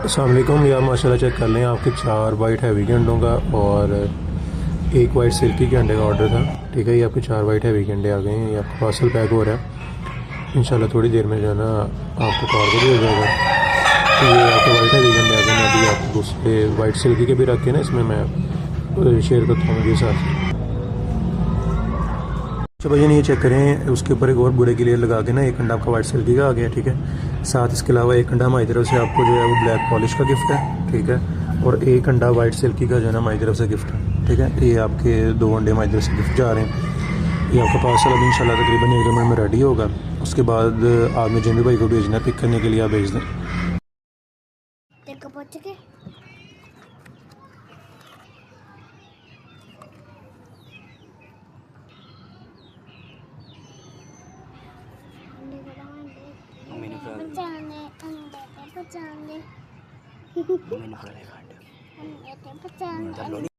अस्सलाम वालेकुम यार, माशाल्लाह चेक कर लें, आपके 4 वाइट हैवी के अंडों का और एक वाइट सिल्की के अंडे का ऑर्डर था। ठीक है, ये आपके 4 वाइट हैवी के अंडे आ गए हैं। ये आपका पार्सल पैक हो रहा है। इंशाल्लाह थोड़ी देर में जो है ना आपको कार को दिया जाएगा। तो ये आपके वाइट हैवी के अंडे आ गए। मैं अभी आपको दूसरे वाइट सिल्की के भी रख के ना इसमें मैं शेयर करता हूँ मेरे साथ। अच्छा भैया, ये चेक करें, उसके ऊपर एक और बूढ़े की लेयर लगा के ना एक अंडा आपका वाइट सिल्की का आ गया। ठीक है, साथ इसके अलावा एक अंडा हमारी तरफ से आपको जो है वो ब्लैक पॉलिश का गिफ्ट है। ठीक है, और एक अंडा वाइट सिल्की का जो है ना हमारी तरफ से गिफ्ट है। ठीक है, ये आपके 2 अंडे हमारी तरफ से गिफ्ट जा रहे हैं। ये आपका पार्सल अभी इंशाल्लाह तकरीबन 1 मिनट में रेडी होगा। उसके बाद आपने जिम्मी भाई को भेजना है, पिक करने के लिए आप भेज दें। मैंने पहचान ले पढ़ा